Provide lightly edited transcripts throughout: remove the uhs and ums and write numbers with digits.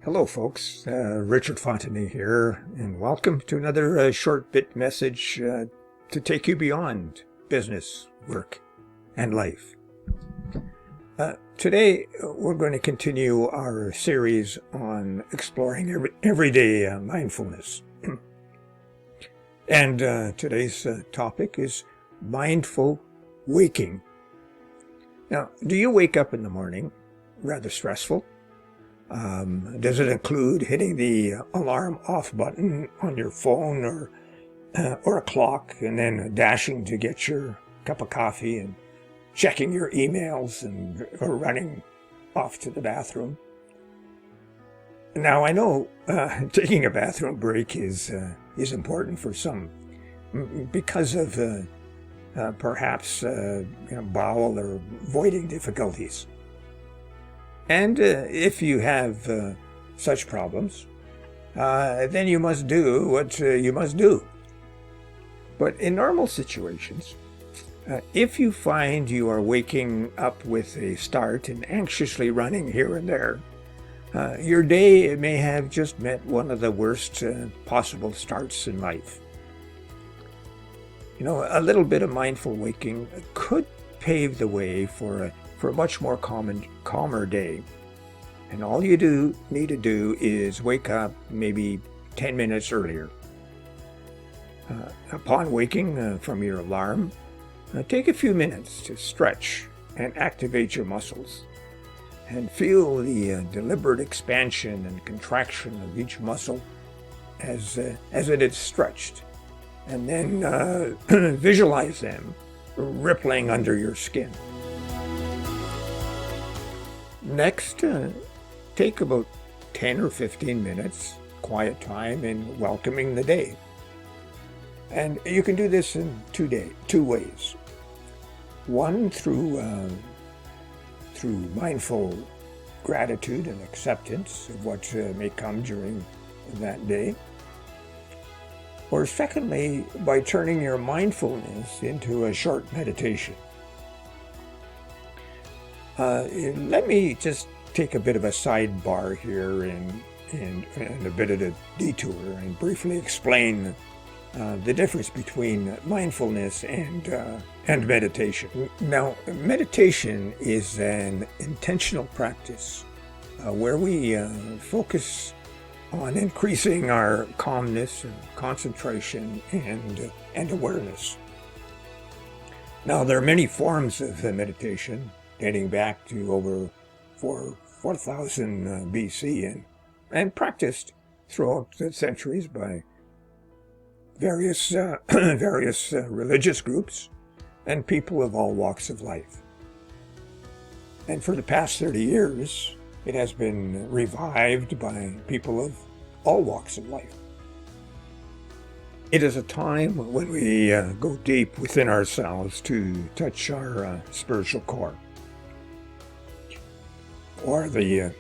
Hello, folks. Richard Fontenay here, and welcome to another short bit message to take you beyond business, work, and life. Today, we're going to continue our series on exploring everyday mindfulness. And today's topic is mindful waking. Now, do you wake up in the morning rather stressful? Does it include hitting the alarm off button on your phone or a clock and then dashing to get your cup of coffee and checking your emails or running off to the bathroom? Now, I know taking a bathroom break is important for some because of perhaps bowel or voiding difficulties. And if you have such problems, then you must do what you must do. But in normal situations, if you find you are waking up with a start and anxiously running here and there, your day may have just met one of the worst possible starts in life. You know, a little bit of mindful waking could pave the way for a much more calmer day. And all you need to do is wake up maybe 10 minutes earlier. Upon waking from your alarm, take a few minutes to stretch and activate your muscles and feel the deliberate expansion and contraction of each muscle as it is stretched. And then visualize them rippling under your skin. Next, take about 10 or 15 minutes quiet time in welcoming the day. And you can do this in two ways. One, through mindful gratitude and acceptance of what may come during that day. Or secondly, by turning your mindfulness into a short meditation. Let me just take a bit of a sidebar here and a bit of a detour and briefly explain the difference between mindfulness and meditation. Now, meditation is an intentional practice where we focus on increasing our calmness and concentration and awareness. Now, there are many forms of meditation dating back to over 4,000 BC and practiced throughout the centuries by various religious groups and people of all walks of life. And for the past 30 years, it has been revived by people of all walks of life. It is a time when we go deep within ourselves to touch our spiritual core, or the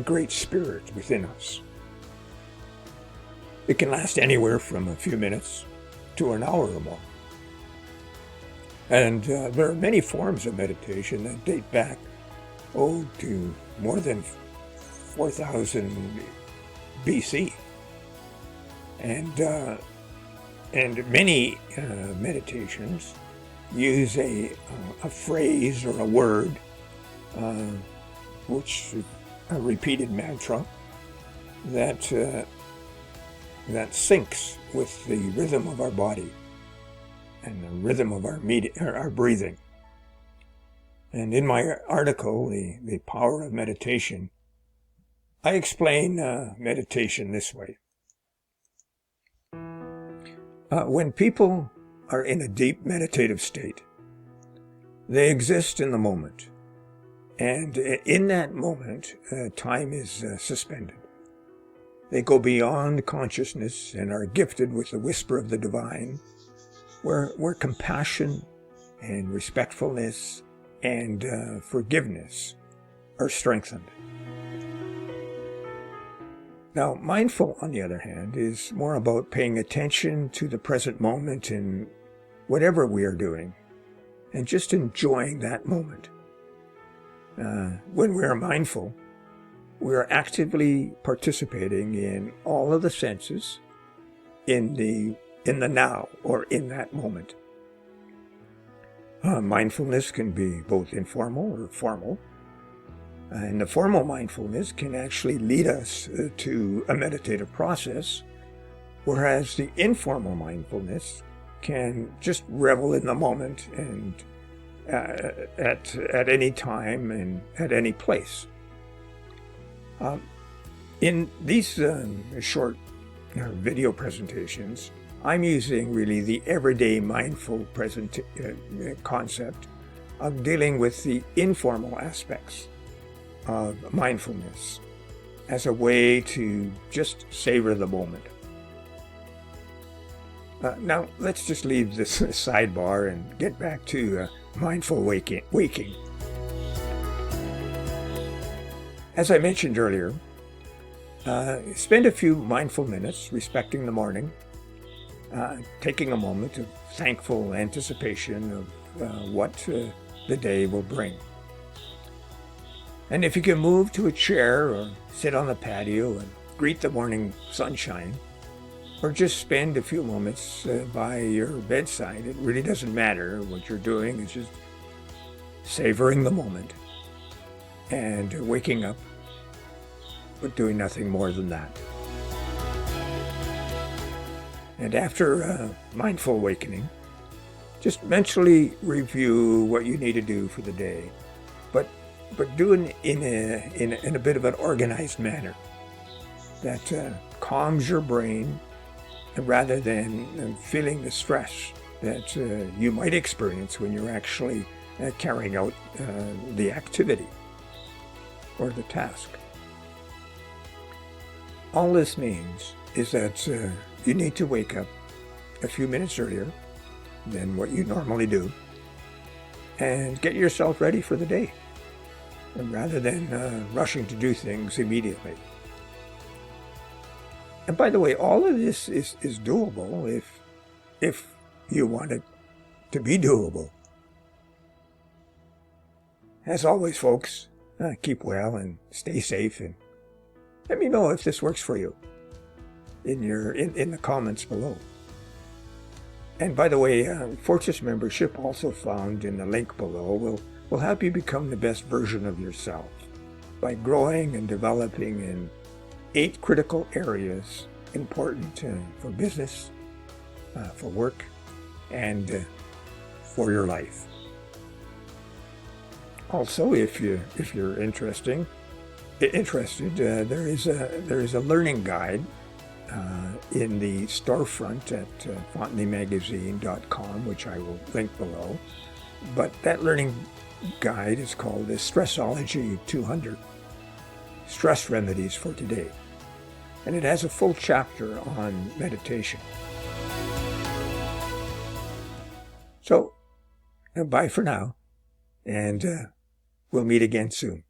great spirit within us. It can last anywhere from a few minutes to an hour or more. And there are many forms of meditation that date back, to more than 4,000 BC. And many meditations use a phrase or a word, which a repeated mantra that syncs with the rhythm of our body and the rhythm of our breathing. And in my article, The Power of Meditation, I explain meditation this way. When people are in a deep meditative state, they exist in the moment. And in that moment, time is suspended. They go beyond consciousness and are gifted with the whisper of the divine, where compassion and respectfulness and forgiveness are strengthened. Now, mindful, on the other hand, is more about paying attention to the present moment in whatever we are doing and just enjoying that moment. When we are mindful, we are actively participating in all of the senses in the now, or in that moment. Mindfulness can be both informal or formal. And the formal mindfulness can actually lead us to a meditative process, whereas the informal mindfulness can just revel in the moment and at any time and at any place. In these short video presentations, I'm using really the everyday mindful concept of dealing with the informal aspects of mindfulness as a way to just savor the moment. Now, let's just leave this sidebar and get back to mindful waking. As I mentioned earlier, spend a few mindful minutes respecting the morning, taking a moment of thankful anticipation of what the day will bring. And if you can move to a chair or sit on the patio and greet the morning sunshine, or just spend a few moments by your bedside, it really doesn't matter what you're doing. It's just savoring the moment and waking up, but doing nothing more than that. And after mindful awakening, just mentally review what you need to do for the day, but do it in a bit of an organized manner that calms your brain, rather than feeling the stress that you might experience when you're actually carrying out the activity or the task. All this means is that you need to wake up a few minutes earlier than what you normally do and get yourself ready for the day, and rather than rushing to do things immediately. And by the way, all of this is doable if you want it to be doable. As always, folks, keep well and stay safe, and let me know if this works for you in the comments below. And by the way, Fortress membership, also found in the link below, will help you become the best version of yourself by growing and developing in 8 critical areas important for business, for work, and for your life. Also, if you're interested, there is a learning guide in the storefront at fontenay-magazine.com, which I will link below. But that learning guide is called the Stressology 200, Stress Remedies for Today. And it has a full chapter on meditation. So, bye for now, and we'll meet again soon.